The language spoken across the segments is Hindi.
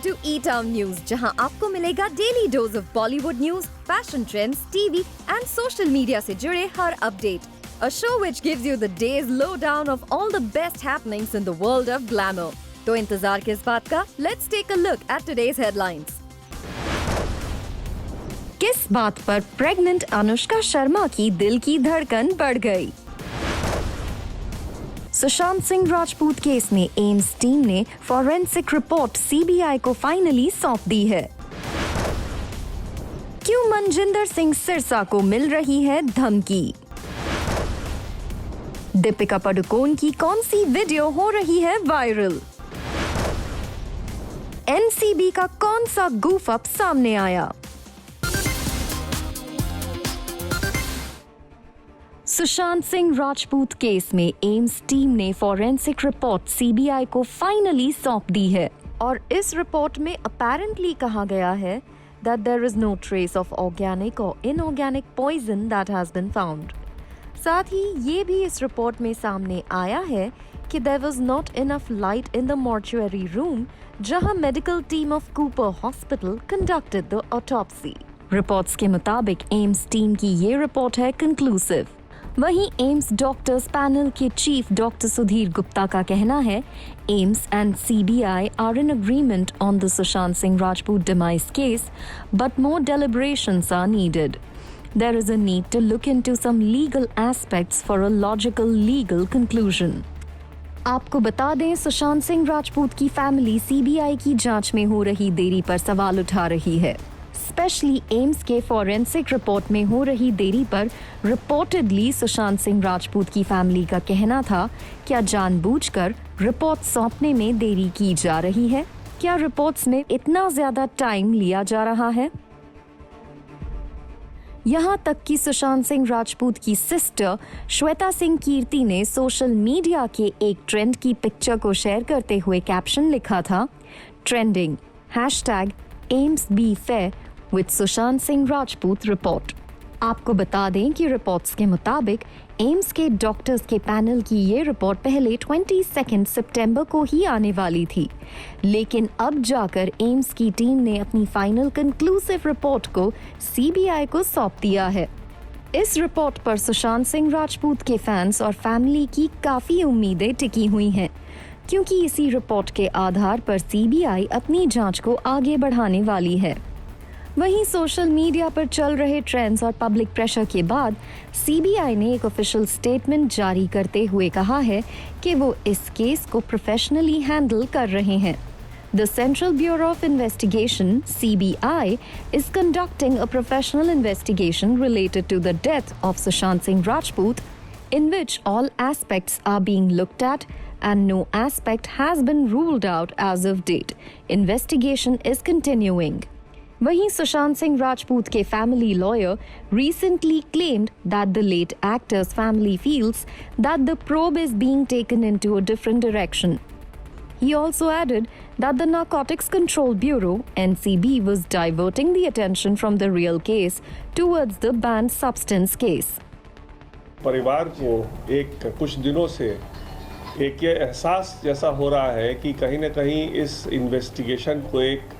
to E-Town News, जहां आपको मिलेगा daily dose of Bollywood news, fashion trends, TV and social media से जुड़े हर update. A show which gives you the day's lowdown of all the best happenings in the world of glamour. तो इंतजार किस बात का? Let's take a look at today's headlines. किस बात पर प्रेग्नेंट अनुष्का शर्मा की दिल की धड़कन बढ़ गई? सुशांत सिंह राजपूत केस में एम्स टीम ने फॉरेंसिक रिपोर्ट सीबीआई को फाइनली सौंप दी है. क्यों मनजिंदर सिंह सिरसा को मिल रही है धमकी? दीपिका पादुकोण की कौन सी वीडियो हो रही है वायरल? एनसीबी का कौन सा गूफ अप सामने आया? सुशांत सिंह राजपूत केस में एम्स टीम ने फॉरेंसिक रिपोर्ट सीबीआई को फाइनली सौंप दी है और इस रिपोर्ट में अपेरेंटली कहा गया है that there is no trace of organic or inorganic poison that has been found. साथ ही ये भी इस रिपोर्ट में सामने आया है कि there was not enough light in the mortuary room जहां medical team of Cooper hospital conducted the autopsy. Reports के मुताबिक एम्स टीम की ये रिपोर्ट है कंक्लूसिव. वहीं एम्स डॉक्टर्स पैनल के चीफ डॉक्टर सुधीर गुप्ता का कहना है AIIMS and CBI are in agreement on the Sushant Singh Rajput demise case but more deliberations are needed. There is a need to look into some legal aspects for a logical legal conclusion. आपको बता दें सुशांत सिंह राजपूत की फैमिली सीबीआई की जांच में हो रही देरी पर सवाल उठा रही है. स्पेशली एम्स के फॉरेंसिक रिपोर्ट में हो रही देरी पर रिपोर्टेडली सुशांत सिंह राजपूत की फैमिली का कहना था क्या जानबूझकर रिपोर्ट सौंपने में देरी की जा रही है? क्या रिपोर्ट्स में इतना ज्यादा टाइम लिया जा रहा है? यहाँ तक कि सुशांत सिंह राजपूत की सिस्टर श्वेता सिंह कीर्ति ने सोशल मीडिया के एक ट्रेंड की पिक्चर को शेयर करते हुए कैप्शन लिखा था trending #AIIMS be fair with Sushant Singh Rajput report. आपको बता दें कि रिपोर्ट्स के मुताबिक एम्स के डॉक्टर्स के पैनल की ये रिपोर्ट पहले 22 सितंबर को ही आने वाली थी, लेकिन अब जाकर एम्स की टीम ने अपनी फाइनल कंक्लूसिव रिपोर्ट को सीबीआई को सौंप दिया है. इस रिपोर्ट पर सुशांत सिंह राजपूत के फैंस और फैमिली की काफी उम्मीदें टिकी हुई हैं, क्योंकि इसी रिपोर्ट के आधार पर सीबीआई अपनी जांच को आगे बढ़ाने वाली है. वहीं सोशल मीडिया पर चल रहे ट्रेंड्स और पब्लिक प्रेशर के बाद सीबीआई ने एक ऑफिशियल स्टेटमेंट जारी करते हुए कहा है कि वो इस केस को प्रोफेशनली हैंडल कर रहे हैं. The Central Bureau of Investigation (CBI) is conducting a professional investigation related to the death of Sushant Singh Rajput, in which all aspects are being looked at and no aspect has been ruled out as of date. Investigation is continuing. वहीं सुशांत सिंह राजपूत के family lawyer recently claimed that the late actor's family feels that the probe is being taken into a different direction. He also added that the Narcotics Control Bureau (NCB) was diverting the attention from the real case towards the banned substance case. परिवार को कुछ दिनों से एक ये एहसास जैसा हो रहा है कि कहीं ना कहीं इस इन्वेस्टिगेशन को एक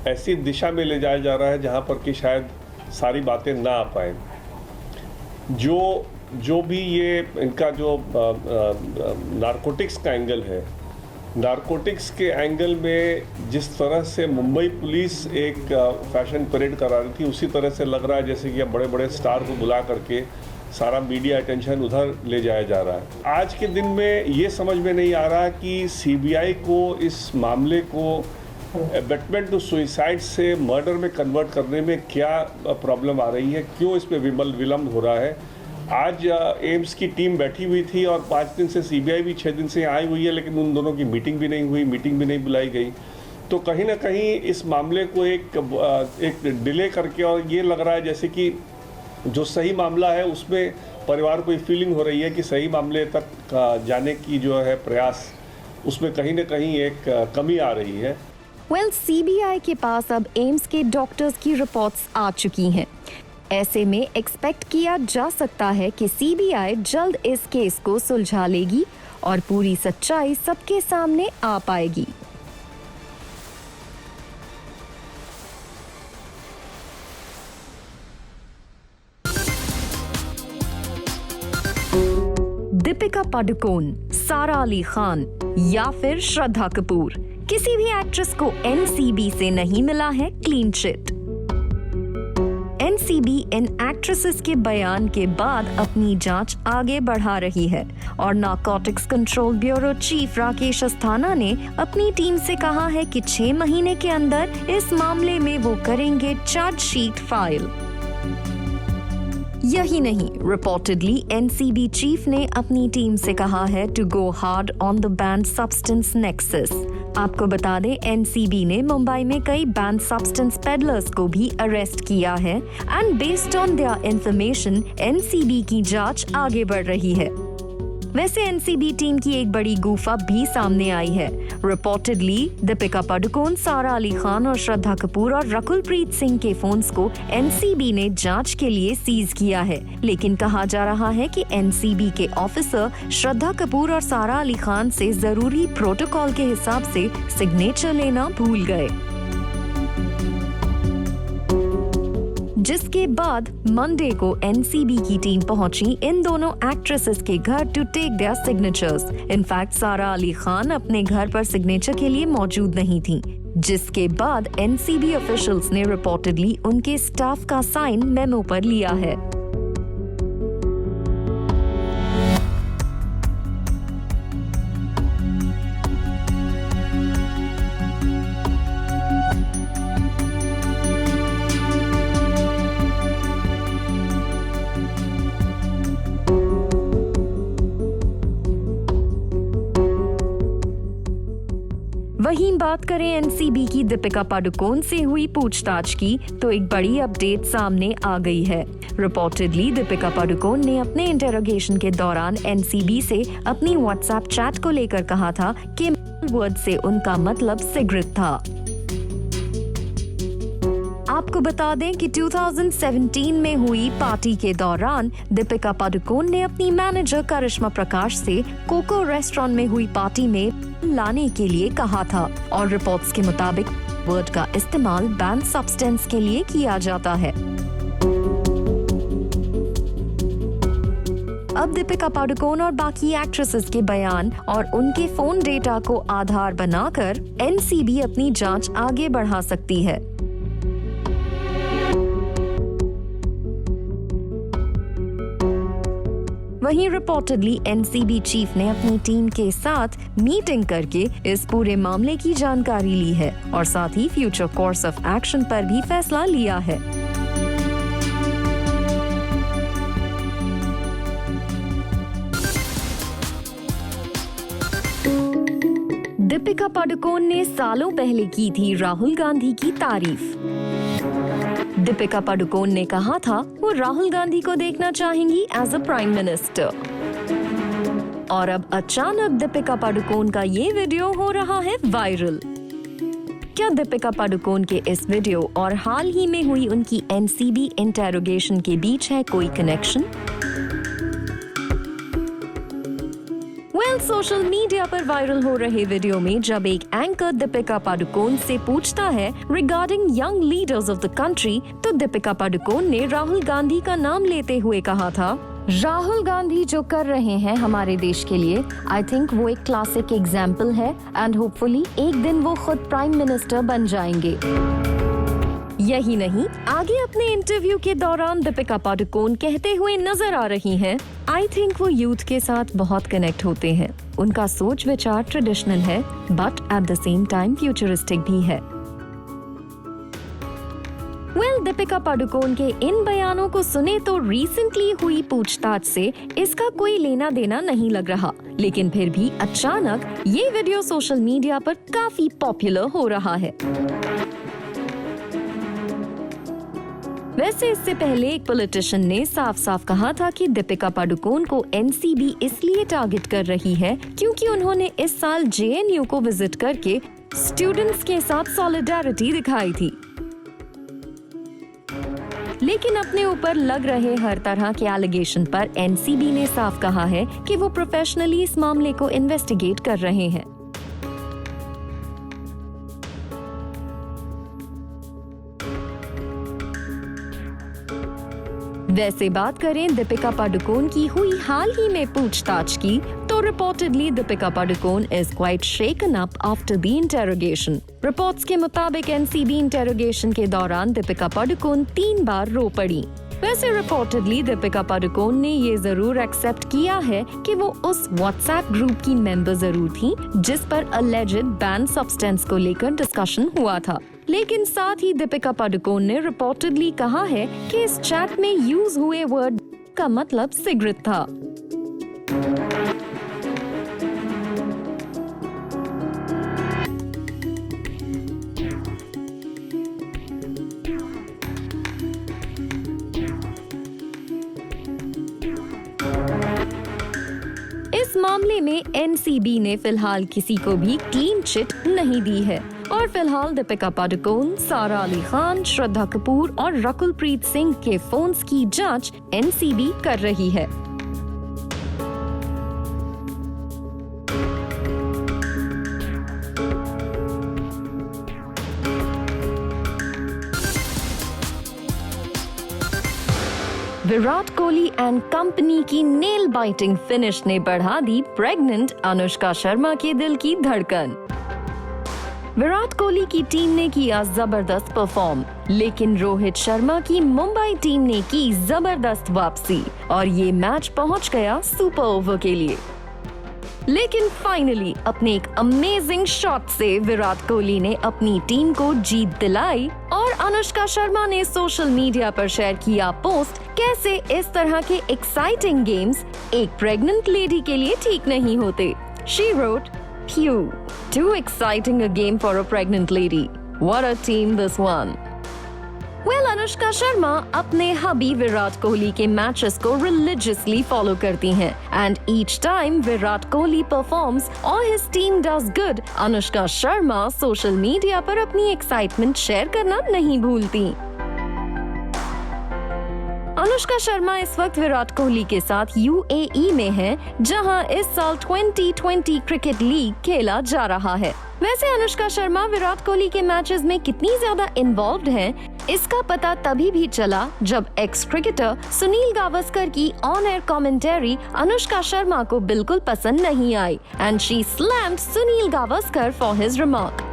ऐसी दिशा में ले जाया जा रहा है जहां पर कि शायद सारी बातें ना आ पाए. जो भी ये इनका जो नारकोटिक्स का एंगल है, नारकोटिक्स के एंगल में जिस तरह से मुंबई पुलिस एक फैशन परेड करा रही थी, उसी तरह से लग रहा है जैसे कि अब बड़े बड़े स्टार को बुला करके सारा मीडिया अटेंशन उधर ले जाया जा रहा है. आज के दिन में ये समझ में नहीं आ रहा कि सीबीआई को इस मामले को अबेटमेंट टू सुइसाइड से मर्डर में कन्वर्ट करने में क्या प्रॉब्लम आ रही है, क्यों इसमें विलम्ब हो रहा है. आज एम्स की टीम बैठी हुई थी और 5 दिन से सीबीआई भी 6 दिन से आई हुई है, लेकिन उन दोनों की मीटिंग भी नहीं हुई, मीटिंग भी नहीं बुलाई गई. तो कहीं ना कहीं इस मामले को एक डिले करके, और ये लग रहा है जैसे कि जो सही मामला है उसमें परिवार को फीलिंग हो रही है कि सही मामले तक जाने की जो है प्रयास, उसमें कहीं ना कहीं एक कमी आ रही है. सीबीआई के पास अब एम्स के डॉक्टर्स की रिपोर्ट्स आ चुकी हैं. ऐसे में एक्सपेक्ट किया जा सकता है कि सीबीआई जल्द इस केस को सुलझा लेगी और पूरी सच्चाई सबके सामने आ पाएगी. दीपिका पादुकोण, सारा अली खान या फिर श्रद्धा कपूर, किसी भी एक्ट्रेस को एनसीबी से नहीं मिला है क्लीन चिट। एनसीबी इन एक्ट्रेसेस के बयान के बाद अपनी जांच आगे बढ़ा रही है और narcotics control bureau chief Rakesh Asthana ने अपनी टीम से कहा है कि 6 महीने के अंदर इस मामले में वो करेंगे चार्जशीट फाइल। यही नहीं, रिपोर्टेडली एनसीबी चीफ ने अपनी टीम से कहा है to go hard on the banned substance nexus. आपको बता दें, एनसीबी ने मुंबई में कई बैंड सब्सटेंस पेडलर्स को भी अरेस्ट किया है and based on their information NCB की जांच आगे बढ़ रही है। वैसे एनसीबी टीम की एक बड़ी गुफा भी सामने आई है। रिपोर्टेडली दीपिका पादुकोण, सारा अली खान और श्रद्धा कपूर और रकुलप्रीत सिंह के फोन्स को एनसीबी ने जांच के लिए सीज किया है, लेकिन कहा जा रहा है कि एनसीबी के ऑफिसर श्रद्धा कपूर और सारा अली खान से जरूरी प्रोटोकॉल के हिसाब से सिग्नेचर लेना भूल गए, जिसके बाद मंडे को एनसीबी की टीम पहुंची इन दोनों एक्ट्रेसेस के घर to take their signatures. In fact Sara Ali Khan अपने घर पर सिग्नेचर के लिए मौजूद नहीं थी, जिसके बाद एनसीबी ऑफिशियल्स ने रिपोर्टेडली उनके स्टाफ का साइन मेमो पर लिया है। वहीं बात करें एनसीबी की दीपिका पादुकोण से हुई पूछताछ की, तो एक बड़ी अपडेट सामने आ गई है। रिपोर्टेडली दीपिका पादुकोण ने अपने इंटरोगेशन के दौरान एनसीबी से अपनी व्हाट्सएप चैट को लेकर कहा था कि वर्ड से उनका मतलब सिगरेट था। आपको बता दें कि 2017 में हुई पार्टी के दौरान दीपिका पादुकोण ने अपनी मैनेजर करिश्मा प्रकाश से कोको रेस्टोरेंट में हुई पार्टी में लाने के लिए कहा था और रिपोर्ट्स के मुताबिक वर्ड का इस्तेमाल बैन सब्सटेंस के लिए किया जाता है। अब दीपिका पादुकोण और बाकी एक्ट्रेसेस के बयान और उनके फोन डेटा को आधार बनाकर एनसीबी अपनी जांच आगे बढ़ा सकती है। वहीं रिपोर्टेडली एनसीबी चीफ ने अपनी टीम के साथ मीटिंग करके इस पूरे मामले की जानकारी ली है और साथ ही फ्यूचर कोर्स ऑफ एक्शन पर भी फैसला लिया है। दीपिका पादुकोण ने सालों पहले की थी राहुल गांधी की तारीफ। दीपिका पादुकोण ने कहा था वो राहुल गांधी को देखना चाहेंगी एज अ प्राइम मिनिस्टर, और अब अचानक दीपिका पादुकोण का ये वीडियो हो रहा है वायरल। क्या दीपिका पादुकोण के इस वीडियो और हाल ही में हुई उनकी एनसीबी इंटेरोगेशन के बीच है कोई कनेक्शन? सोशल मीडिया पर वायरल हो रहे वीडियो में जब एक एंकर दीपिका पादुकोण से पूछता है regarding young leaders of the country, तो दीपिका पादुकोण ने राहुल गांधी का नाम लेते हुए कहा था, राहुल गांधी जो कर रहे हैं हमारे देश के लिए, आई थिंक वो एक क्लासिक एग्जाम्पल है एंड होपफुली एक दिन वो खुद प्राइम मिनिस्टर बन जाएंगे। यही नहीं, आगे अपने इंटरव्यू के दौरान दीपिका पादुकोण कहते हुए नजर आ रही हैं, आई थिंक वो यूथ के साथ बहुत कनेक्ट होते हैं। उनका सोच विचार ट्रेडिशनल है but at the same time futuristic भी है। दीपिका पादुकोण के इन बयानों को सुने तो रिसेंटली हुई पूछताछ से इसका कोई लेना देना नहीं लग रहा, लेकिन फिर भी अचानक ये वीडियो सोशल मीडिया पर काफी पॉपुलर हो रहा है। वैसे इससे पहले एक पॉलिटिशियन ने साफ साफ कहा था कि दीपिका पादुकोण को एनसीबी इसलिए टारगेट कर रही है क्योंकि उन्होंने इस साल जेएनयू को विजिट करके स्टूडेंट्स के साथ सॉलिडेरिटी दिखाई थी। लेकिन अपने ऊपर लग रहे हर तरह के एलिगेशन पर एनसीबी ने साफ कहा है कि वो प्रोफेशनली इस मामले को इन्वेस्टिगेट कर रहे हैं। वैसे बात करें दीपिका पादुकोण की हुई हाल ही में पूछताछ की, तो reportedly Deepika Padukone is quite shaken up after the interrogation. Reports के मुताबिक एनसीबी इंटेरोगेशन के दौरान दीपिका पादुकोण 3 बार रो पड़ी। वैसे रिपोर्टेडली दीपिका पादुकोण ने ये जरूर एक्सेप्ट किया है कि वो उस व्हाट्सएप ग्रुप की मेंबर जरूर थी जिस पर अलेज्ड बैन सब्सटेंस को लेकर डिस्कशन हुआ था। लेकिन साथ ही दीपिका पादुकोण ने रिपोर्टेडली कहा है कि इस चैट में यूज हुए वर्ड का मतलब सिगरेट था। इस मामले में एनसीबी ने फिलहाल किसी को भी क्लीन चिट नहीं दी है और फिलहाल दीपिका पादुकोण, सारा अली खान, श्रद्धा कपूर और रकुल प्रीत सिंह के फोन्स की जांच एनसीबी कर रही है। विराट कोहली एंड कंपनी की नेल बाइटिंग फिनिश ने बढ़ा दी प्रेग्नेंट अनुष्का शर्मा के दिल की धड़कन। विराट कोहली की टीम ने किया जबरदस्त परफॉर्म, लेकिन रोहित शर्मा की मुंबई टीम ने की जबरदस्त वापसी और ये मैच पहुंच गया सुपर ओवर के लिए। लेकिन फाइनली अपने एक अमेजिंग शॉट से विराट कोहली ने अपनी टीम को जीत दिलाई और अनुष्का शर्मा ने सोशल मीडिया पर शेयर किया पोस्ट कैसे इस तरह के एक्साइटिंग गेम्स एक प्रेग्नेंट लेडी के लिए ठीक नहीं होते। She wrote, "Phew, too exciting a game for a pregnant lady. What a team this one." Well, Anushka Sharma अपने हबी विराट कोहली के मैचेस को रिलीजियसली फॉलो करती हैं and each time Virat Kohli performs और his team does good, Anushka Sharma social media पर अपनी एक्साइटमेंट शेयर करना नहीं भूलती। अनुष्का शर्मा इस वक्त विराट कोहली के साथ यूएई में है, जहां इस साल 2020 क्रिकेट लीग खेला जा रहा है। वैसे अनुष्का शर्मा विराट कोहली के मैचेस में कितनी ज्यादा इन्वॉल्व्ड हैं, इसका पता तभी भी चला जब एक्स क्रिकेटर सुनील गावस्कर की on air commentary Anushka Sharma को बिल्कुल पसंद नहीं आई and she slammed Sunil Gavaskar for his remark.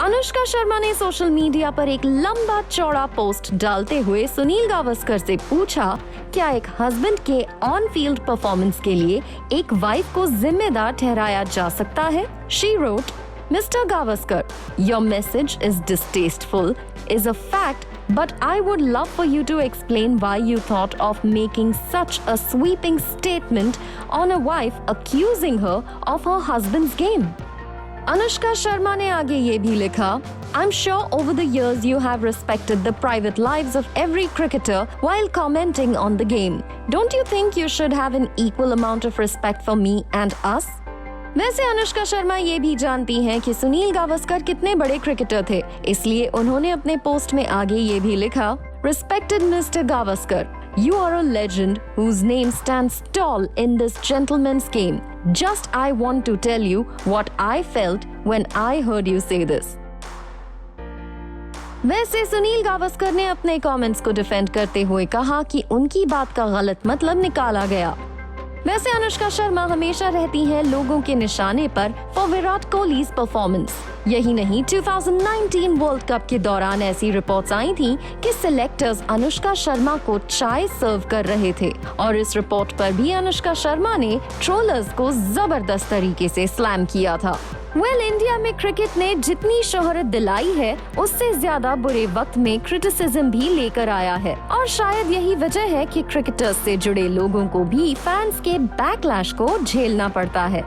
Anushka Sharma ने सोशल मीडिया पर एक लंबा चौड़ा पोस्ट डालते हुए सुनील गावस्कर से पूछा, क्या एक हस्बैंड के ऑन फील्ड परफॉर्मेंस के लिए एक वाइफ को जिम्मेदार ठहराया जा सकता है? She wrote, Mr. Gavaskar, your message is distasteful, is a fact, but I would love for you to explain why you thought of making such a sweeping statement on a wife accusing her of her husband's game. Anushka Sharma ने आगे ये भी लिखा, I'm sure over the years you have respected the private lives of every cricketer while commenting on the game. Don't you think you should have an equal amount of respect for me and us? वैसे अनुष्का शर्मा ये भी जानती हैं कि सुनील गावस्कर कितने बड़े क्रिकेटर थे, इसलिए उन्होंने अपने पोस्ट में आगे ये भी लिखा, Respected Mr. Gavaskar, you are a legend whose name stands tall in this gentleman's game. Just I want to tell you what I felt when I heard you say this. वैसे सुनील गावस्कर ने अपने कमेंट्स को डिफेंड करते हुए कहा कि उनकी बात का गलत मतलब निकाला गया। वैसे अनुष्का शर्मा हमेशा रहती हैं लोगों के निशाने पर फॉर विराट कोहलीज परफॉर्मेंस। यही नहीं, 2019 वर्ल्ड कप के दौरान ऐसी रिपोर्ट्स आई थी कि सिलेक्टर्स अनुष्का शर्मा को चाय सर्व कर रहे थे और इस रिपोर्ट पर भी अनुष्का शर्मा ने ट्रोलर्स को जबरदस्त तरीके से स्लैम किया था। इंडिया में क्रिकेट ने जितनी शोहरत दिलाई है, उससे ज्यादा बुरे वक्त में क्रिटिसिज्म भी लेकर आया है और शायद यही वजह है कि क्रिकेटर्स से जुड़े लोगों को भी फैंस के बैकलैश को झेलना पड़ता है।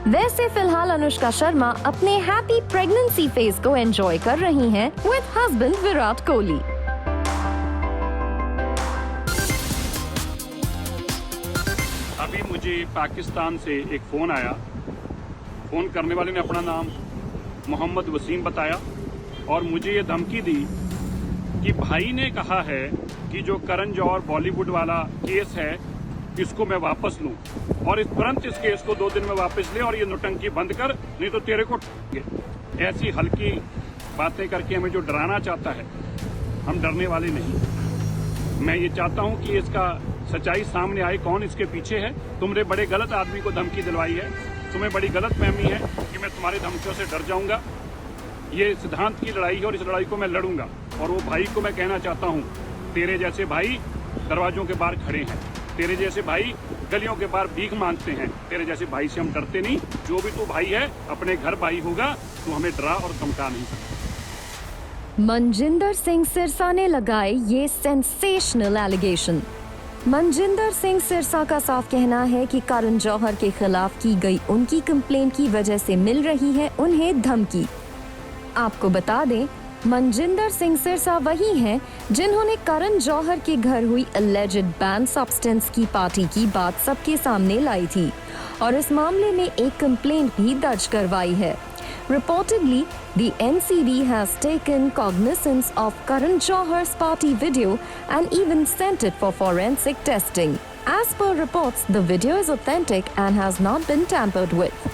वैसे फिलहाल अनुष्का शर्मा अपने हैप्पी प्रेगनेंसी फेज को एंजॉय कर रही हैं विद हस्बैंड विराट कोहली। अभी मुझे पाकिस्तान से एक फोन आया। फोन करने वाले ने अपना नाम मोहम्मद वसीम बताया और मुझे ये धमकी दी कि भाई ने कहा है कि जो करण जौहर बॉलीवुड वाला केस है इसको मैं वापस लूं और तुरंत इस केस को 2 दिन में वापस ले और ये नौटंकी बंद कर, नहीं तो तेरे को ऐसी हल्की बातें करके हमें जो डराना चाहता है हम डरने वाले नहीं। मैं ये चाहता हूं कि इसका सच्चाई सामने आए, कौन इसके पीछे है। तुमने बड़े गलत आदमी को धमकी दिलवाई है, तुम्हें बड़ी गलत फहमी है कि मैं तुम्हारी धमकियों से डर जाऊंगा। ये सिद्धांत की लड़ाई है और इस लड़ाई को मैं लड़ूंगा। और वो भाई को मैं कहना चाहता हूँ, तेरे जैसे भाई दरवाजों के बाहर खड़े हैं, तेरे जैसे भाई गलियों के बाहर भीख मांगते हैं, तेरे जैसे भाई से हम डरते नहीं। जो भी तू भाई है अपने घर भाई होगा, तू हमें डरा और धमका नहीं सकता। मनजिंदर सिंह सिरसा ने लगाए ये सेंसेशनल एलिगेशन। मनजिंदर सिंह सिरसा का साफ कहना है कि करण जौहर के खिलाफ की गई उनकी कंप्लेंट की वजह से मिल रही है उन्हें धमकी। आपको बता दें, मनजिंदर सिंह सिरसा वही हैं जिन्होंने करण जौहर के घर हुई alleged बैन सब्सटेंस की पार्टी की बात सबके सामने लाई थी और इस मामले में एक कंप्लेंट भी दर्ज करवाई है। Reportedly, the NCB has taken cognizance of Karan Jauhar's party video and even sent it for forensic testing. As per reports, the video is authentic and has not been tampered with.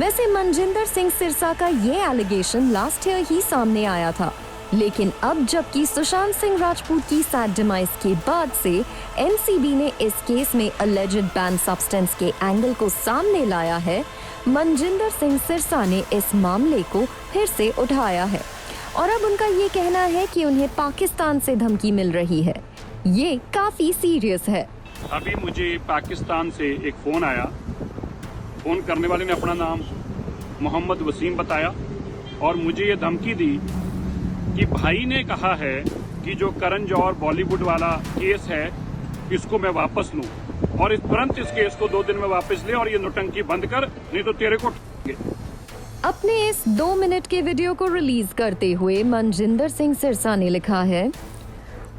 वैसे मनजिंदर सिंह सिरसा का ये एलिगेशन लास्ट ईयर ही सामने आया था, लेकिन अब जबकि सुशांत सिंह राजपूत की सैड डिमाइस के बाद से एनसीबी ने इस केस में alleged बैन सब्सटेंस के एंगल को सामने लाया है, मनजिंदर सिंह सिरसा ने इस मामले को फिर से उठाया है और अब उनका ये कहना है कि उन्हें पाकिस्तान से धमकी मिल रही है। ये काफी सीरियस है। अभी मुझे पाकिस्तान से एक फ़ोन आया। फ़ोन करने वाले ने अपना नाम मोहम्मद वसीम बताया और मुझे ये धमकी दी कि भाई ने कहा है कि जो करण जौहर बॉलीवुड वाला केस है इसको मैं वापस लूं और इस तुरंत इस केस को 2 दिन में वापस ले और ये नौटंकी बंद कर, नहीं तो तेरे को अपने इस 2 मिनट के वीडियो को रिलीज करते हुए मनजिंदर सिंह सिरसा ने लिखा है,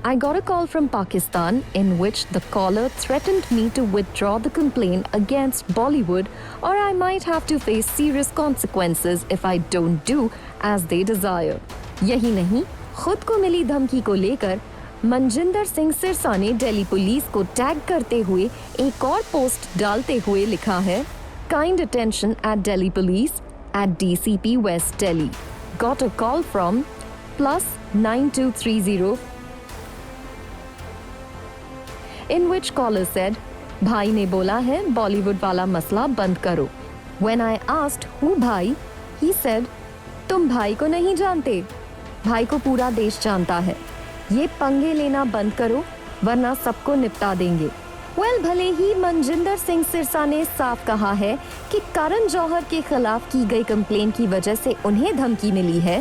I got a call from Pakistan in which the caller threatened me to withdraw the complaint against Bollywood or I might have to face serious consequences if I don't do as they desire. यही नहीं, खुद को मिली धमकी को लेकर मनजिंदर सिंह सिरसा ने दिल्ली पुलिस को टैग करते हुए एक और पोस्ट डालते हुए लिखा है, Kind attention at Delhi police at DCP West Delhi. Got a call from +9230 in which caller said, भाई ने बोला है बॉलीवुड वाला मसला बंद करो। When I asked who भाई, he said, तुम भाई को नहीं जानते, भाई को पूरा देश जानता है, ये पंगे लेना बंद करो वरना सबको निपटा देंगे। भले ही मनजिंदर सिंह सिरसा ने साफ कहा है कि करण जौहर के खिलाफ की गई कंप्लेंट की वजह से उन्हें धमकी मिली है,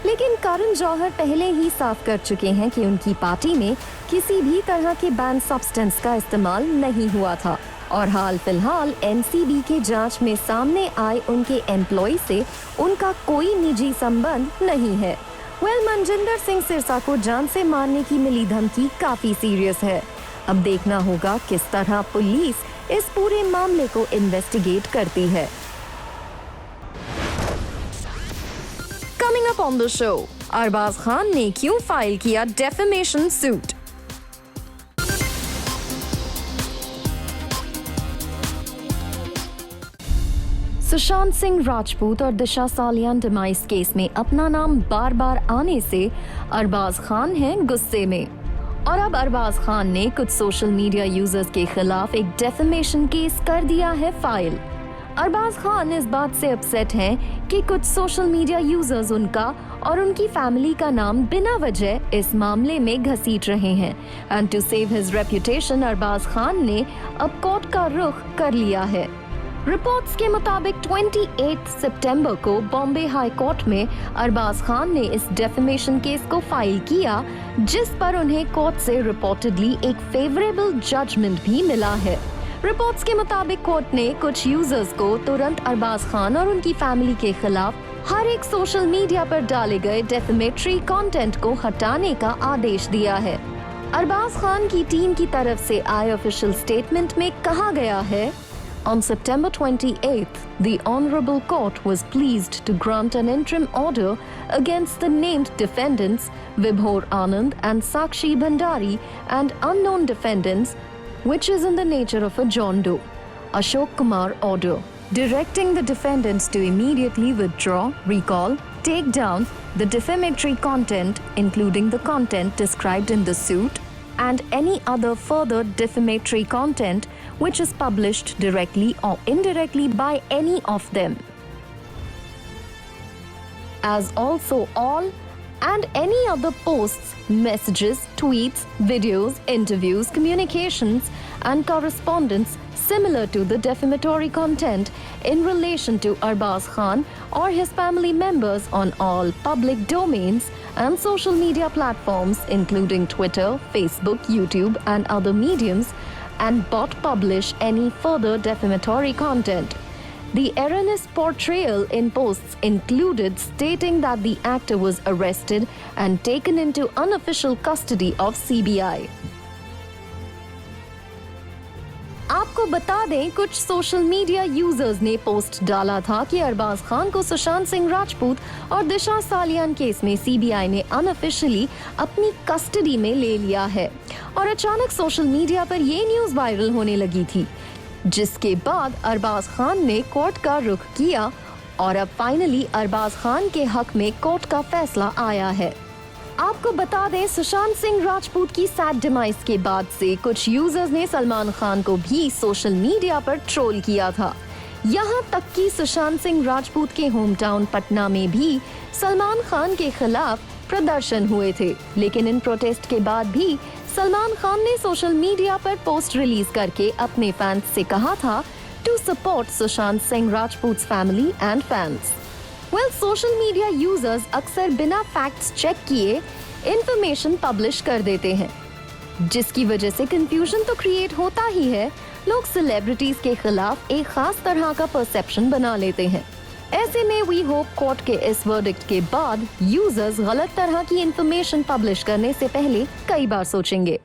लेकिन करण जौहर पहले ही साफ कर चुके हैं कि उनकी पार्टी में किसी भी तरह के बैन सब्सटेंस का इस्तेमाल नहीं हुआ था और हाल फिलहाल एनसीबी के जांच में सामने आए उनके एम्प्लॉय से उनका कोई निजी संबंध नहीं है। मनजिंदर सिंह सिरसा को जान से मारने की मिली धमकी काफी सीरियस है। अब देखना होगा किस तरह पुलिस इस पूरे मामले को इन्वेस्टिगेट करती है। Coming up on the show, Arbaaz Khan ने क्यों फाइल किया डेफेमेशन सूट? सुशांत सिंह राजपूत और दिशा सालियान डिमाइस केस में अपना नाम बार बार आने से अरबाज खान हैं गुस्से में और अब अरबाज खान ने कुछ सोशल मीडिया यूजर्स के खिलाफ एक डेफेमेशन केस कर दिया है फाइल। अरबाज खान इस बात से अपसेट हैं कि कुछ सोशल मीडिया यूजर्स उनका और उनकी फैमिली का नाम बिना वजह इस मामले में घसीट रहे हैं and to save his reputation Arbaaz Khan ने अब कोर्ट का रुख कर लिया है। रिपोर्ट्स के मुताबिक 28 सितंबर को बॉम्बे हाई कोर्ट में अरबाज खान ने इस डेफेमेशन केस को फाइल किया, जिस पर उन्हें कोर्ट से रिपोर्टेडली एक फेवरेबल जजमेंट भी मिला है। रिपोर्ट्स के मुताबिक कोर्ट ने कुछ यूजर्स को तुरंत अरबाज खान और उनकी फैमिली के खिलाफ हर एक सोशल मीडिया पर डाले गए डेफेमेटरी कंटेंट को हटाने का आदेश दिया है। अरबाज खान की टीम की तरफ से आए ऑफिशियल स्टेटमेंट में कहा गया है, On September 28th, the Honorable Court was pleased to grant an interim order against the named defendants Vibhor Anand and Sakshi Bhandari and unknown defendants, which is in the nature of a John Doe. Ashok Kumar order, directing the defendants to immediately withdraw, recall, take down The defamatory content, including the content described in the suit, and any other further defamatory content which is published directly or indirectly by any of them, as also all and any other posts, messages, tweets, videos, interviews, communications, and correspondence similar to the defamatory content in relation to Arbaz Khan or his family members on all public domains and social media platforms including Twitter, Facebook, YouTube, and other mediums, and not publish any further defamatory content. The erroneous portrayal in posts included stating that the actor was arrested and taken into unofficial custody of CBI. आपको बता दें, कुछ सोशल मीडिया यूजर्स ने पोस्ट डाला था कि अरबाज खान को सुशांत सिंह राजपूत और दिशा सालियान केस में सीबीआई ने अनऑफिशियली अपनी कस्टडी में ले लिया है, और अचानक सोशल मीडिया पर ये न्यूज वायरल होने लगी थी, जिसके बाद अरबाज खान ने कोर्ट का रुख किया और अब फाइनली अरबाज खान के हक में कोर्ट का फैसला आया है। आपको बता दें, सुशांत सिंह राजपूत की सैड डिमाइस के बाद से कुछ यूजर्स ने सलमान खान को भी सोशल मीडिया पर ट्रोल किया था। यहाँ तक कि सुशांत सिंह राजपूत के होम टाउन पटना में भी सलमान खान के खिलाफ प्रदर्शन हुए थे, लेकिन इन प्रोटेस्ट के बाद भी सलमान खान ने सोशल मीडिया पर पोस्ट रिलीज करके अपने फैंस से कहा था to support Sushant Singh Rajput family and fans. Social media users अक्सर बिना फैक्ट्स चेक किए इंफॉर्मेशन पब्लिश कर देते हैं, जिसकी वजह से कंफ्यूजन तो क्रिएट होता ही है। लोग सेलिब्रिटीज के खिलाफ एक खास तरह का परसेप्शन बना लेते हैं। ऐसे में वी होप कोर्ट के इस वर्डिक्ट के बाद यूजर्स गलत तरह की इंफॉर्मेशन पब्लिश करने से पहले कई बार सोचेंगे।